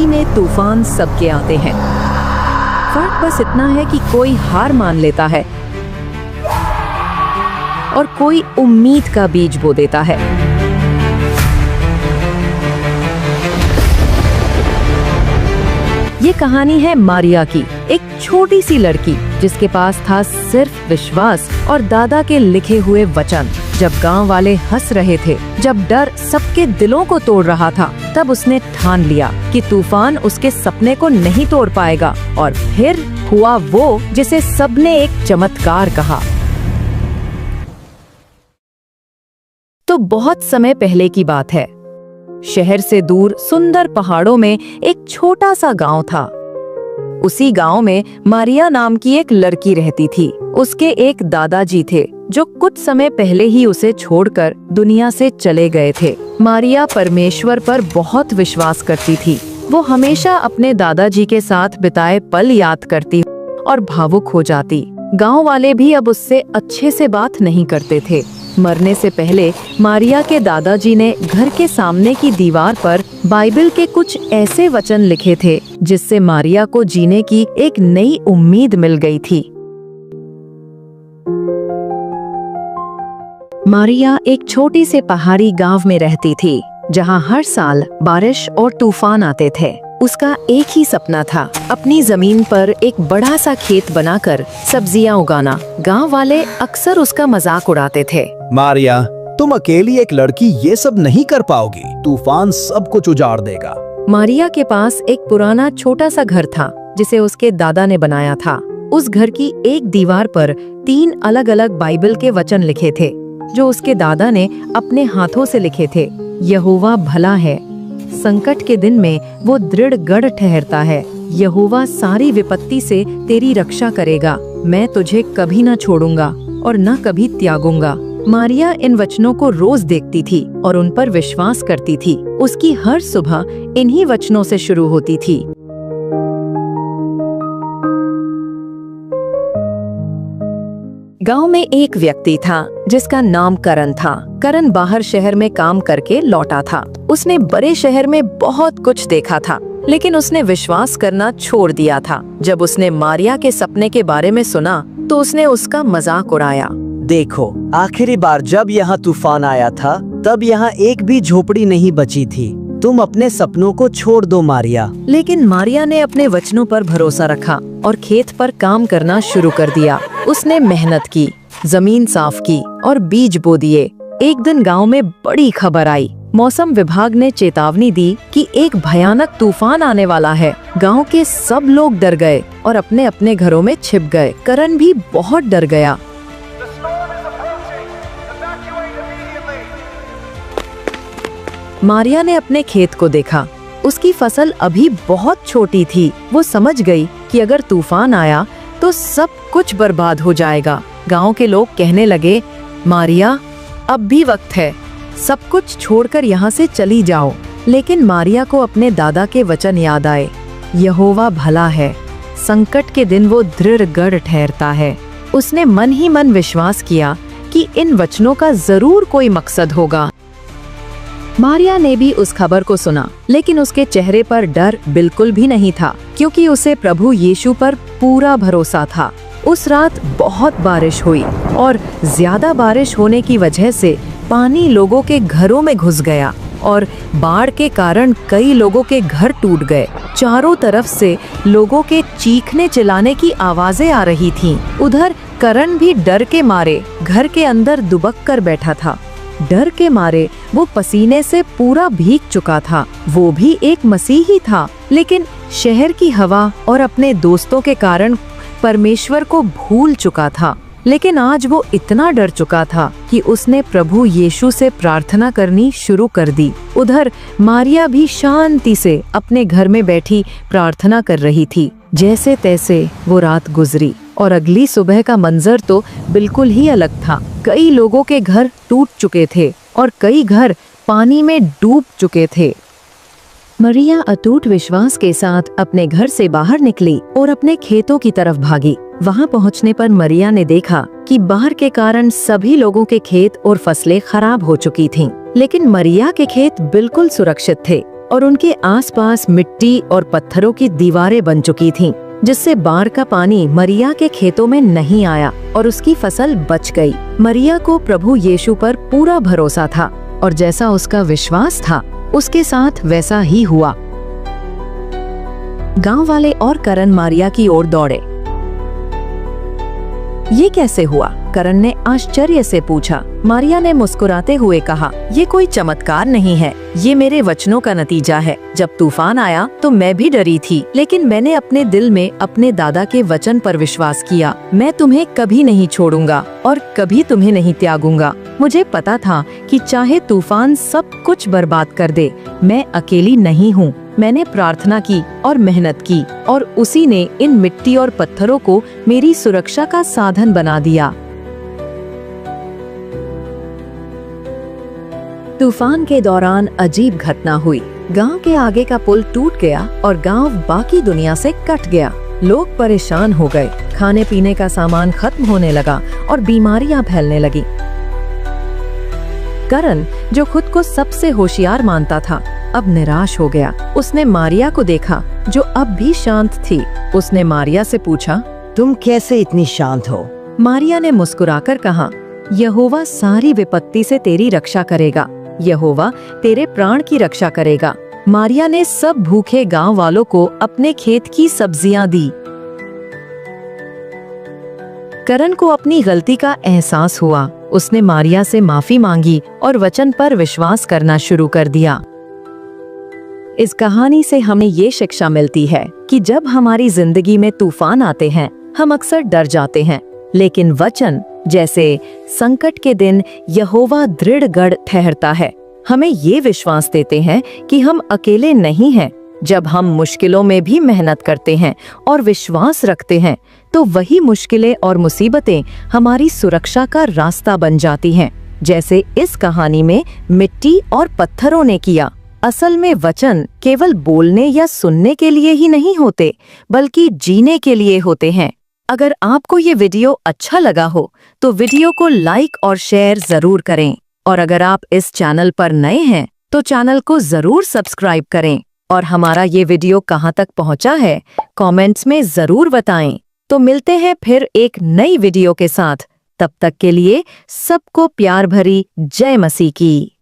जिंदगी में तूफान सबके आते हैं। फर्क बस इतना है कि कोई हार मान लेता है और कोई उम्मीद का बीज बो देता है। ये कहानी है मारिया की, एक छोटी सी लड़की जिसके पास था सिर्फ विश्वास और दादा के लिखे हुए वचन। जब गांव वाले हंस रहे थे, जब डर सबके दिलों को तोड़ रहा था, तब उसने ठान लिया कि तूफान उसके सपने को नहीं तोड़ पाएगा। और फिर हुआ वो जिसे सबने एक चमत्कार कहा। तो बहुत समय पहले की बात है। शहर से दूर सुंदर पहाड़ों में एक छोटा सा गांव था। उसी गांव में मारिया नाम की एक लड़की रहती थी। उसके एक दादाजी थे जो कुछ समय पहले ही उसे छोड़कर दुनिया से चले गए थे। मारिया परमेश्वर पर बहुत विश्वास करती थी। वो हमेशा अपने दादाजी के साथ बिताए पल याद करती और भावुक हो जाती। गांव वाले भी अब उससे अच्छे से बात नहीं करते थे। मरने से पहले मारिया के दादाजी ने घर के सामने की दीवार पर बाइबल के कुछ ऐसे वचन लिखे थे जिससे मारिया को जीने की एक नई उम्मीद मिल गई थी। मारिया एक छोटी से पहाड़ी गांव में रहती थी, जहां हर साल बारिश और तूफान आते थे। उसका एक ही सपना था, अपनी जमीन पर एक बड़ा सा खेत बनाकर सब्जियां उगाना। गांव वाले अक्सर उसका मजाक उड़ाते थे। मारिया, तुम अकेली एक लड़की ये सब नहीं कर पाओगी, तूफान सब कुछ उजाड़ देगा। मारिया के पास एक पुराना छोटा सा घर था जिसे उसके दादा ने बनाया था। उस घर की एक दीवार पर 3 अलग-अलग बाइबल के वचन लिखे थे जो उसके दादा ने अपने हाथों से लिखे थे। यहोवा भला है, संकट के दिन में वो दृढ़ गढ़ ठहरता है। यहोवा सारी विपत्ति से तेरी रक्षा करेगा। मैं तुझे कभी न छोड़ूंगा और न कभी त्यागूंगा। मारिया इन वचनों को रोज देखती थी और उन पर विश्वास करती थी। उसकी हर सुबह इन्हीं वचनों से शुरू होती थी। गांव में एक व्यक्ति था जिसका नाम करण था। करण बाहर शहर में काम करके लौटा था। उसने बड़े शहर में बहुत कुछ देखा था, लेकिन उसने विश्वास करना छोड़ दिया था। जब उसने मारिया के सपने के बारे में सुना तो उसने उसका मजाक उड़ाया। देखो, आखिरी बार जब यहाँ तूफान आया था तब यहाँ एक भी झोपड़ी नहीं बची थी। तुम अपने सपनों को छोड़ दो मारिया। लेकिन मारिया ने अपने वचनों पर भरोसा रखा और खेत पर काम करना शुरू कर दिया। उसने मेहनत की, जमीन साफ की और बीज बो दिए। एक दिन गांव में बड़ी खबर आई। मौसम विभाग ने चेतावनी दी कि एक भयानक तूफान आने वाला है। गांव के सब लोग डर गए और अपने अपने घरों में छिप गए। करण भी बहुत डर गया। मारिया ने अपने खेत को देखा। उसकी फसल अभी बहुत छोटी थी। वो समझ गई कि अगर तूफान आया तो सब कुछ बर्बाद हो जाएगा। गांव के लोग कहने लगे, मारिया, अब भी वक्त है, सब कुछ छोड़कर यहाँ से चली जाओ। लेकिन मारिया को अपने दादा के वचन याद आए। यहोवा भला है, संकट के दिन वो दृढ़ गढ़ ठहरता है। उसने मन ही मन विश्वास किया कि इन वचनों का जरूर कोई मकसद होगा। मारिया ने भी उस खबर को सुना, लेकिन उसके चेहरे पर डर बिल्कुल भी नहीं था, क्योंकि उसे प्रभु यीशु पर पूरा भरोसा था। उस रात बहुत बारिश हुई और ज्यादा बारिश होने की वजह से पानी लोगों के घरों में घुस गया और बाढ़ के कारण कई लोगों के घर टूट गए। चारों तरफ से लोगों के चीखने चिल्लाने की आवाजें आ रही थीं। उधर करण भी डर के मारे घर के अंदर दुबक कर बैठा था। डर के मारे वो पसीने से पूरा भीग चुका था। वो भी एक मसीही था, लेकिन शहर की हवा और अपने दोस्तों के कारण परमेश्वर को भूल चुका था। लेकिन आज वो इतना डर चुका था कि उसने प्रभु यीशु से प्रार्थना करनी शुरू कर दी। उधर मारिया भी शांति से अपने घर में बैठी प्रार्थना कर रही थी। जैसे तैसे वो रात गुजरी और अगली सुबह का मंजर तो बिल्कुल ही अलग था। कई लोगों के घर टूट चुके थे और कई घर पानी में डूब चुके थे। मारिया अटूट विश्वास के साथ अपने घर से बाहर निकली और अपने खेतों की तरफ भागी। वहां पहुंचने पर मारिया ने देखा कि बाढ़ के कारण सभी लोगों के खेत और फसलें खराब हो चुकी थीं, लेकिन मारिया के खेत बिल्कुल सुरक्षित थे और उनके आसपास मिट्टी और पत्थरों की दीवारें बन चुकी थीं, जिससे बाढ़ का पानी मरिया के खेतों में नहीं आया और उसकी फसल बच गई। मरिया को प्रभु यीशु पर पूरा भरोसा था और जैसा उसका विश्वास था उसके साथ वैसा ही हुआ। गांव वाले और करण मारिया की ओर दौड़े। ये कैसे हुआ? करण ने आश्चर्य से पूछा। मारिया ने मुस्कुराते हुए कहा, ये कोई चमत्कार नहीं है, ये मेरे वचनों का नतीजा है। जब तूफान आया तो मैं भी डरी थी, लेकिन मैंने अपने दिल में अपने दादा के वचन पर विश्वास किया। मैं तुम्हें कभी नहीं छोड़ूंगा और कभी तुम्हें नहीं त्यागूंगा। मुझे पता था कि चाहे तूफान सब कुछ बर्बाद कर दे, मैं अकेली नहीं हूँ। मैंने प्रार्थना की और मेहनत की और उसी ने इन मिट्टी और पत्थरों को मेरी सुरक्षा का साधन बना दिया। तूफान के दौरान अजीब घटना हुई। गांव के आगे का पुल टूट गया और गांव बाकी दुनिया से कट गया। लोग परेशान हो गए, खाने पीने का सामान खत्म होने लगा और बीमारियां फैलने लगी। करण, जो खुद को सबसे होशियार मानता था, अब निराश हो गया। उसने मारिया को देखा, जो अब भी शांत थी। उसने मारिया से पूछा, तुम कैसे इतनी शांत हो? मारिया ने मुस्कुराकर कहा, यहोवा सारी विपत्ति से तेरी रक्षा करेगा। यहोवा तेरे प्राण की रक्षा करेगा। मारिया ने सब भूखे गांव वालों को अपने खेत की सब्जियां दी। करण को अपनी गलती का एहसास हुआ। उसने मारिया से माफी मांगी और वचन पर विश्वास करना शुरू कर दिया। इस कहानी से हमें ये शिक्षा मिलती है कि जब हमारी जिंदगी में तूफान आते हैं, हम अक्सर डर जाते हैं, लेकिन वचन जैसे संकट के दिन यहोवा दृढ़ गढ़ ठहरता है, हमें ये विश्वास देते हैं कि हम अकेले नहीं हैं। जब हम मुश्किलों में भी मेहनत करते हैं और विश्वास रखते हैं, तो वही मुश्किलें और मुसीबतें हमारी सुरक्षा का रास्ता बन जाती हैं, जैसे इस कहानी में मिट्टी और पत्थरों ने किया। असल में वचन केवल बोलने या सुनने के लिए ही नहीं होते, बल्कि जीने के लिए होते हैं। अगर आपको ये वीडियो अच्छा लगा हो तो वीडियो को लाइक और शेयर जरूर करें, और अगर आप इस चैनल पर नए हैं तो चैनल को जरूर सब्सक्राइब करें। और हमारा ये वीडियो कहाँ तक पहुँचा है कमेंट्स में जरूर बताएं। तो मिलते हैं फिर एक नई वीडियो के साथ। तब तक के लिए सबको प्यार भरी जय मसीह की।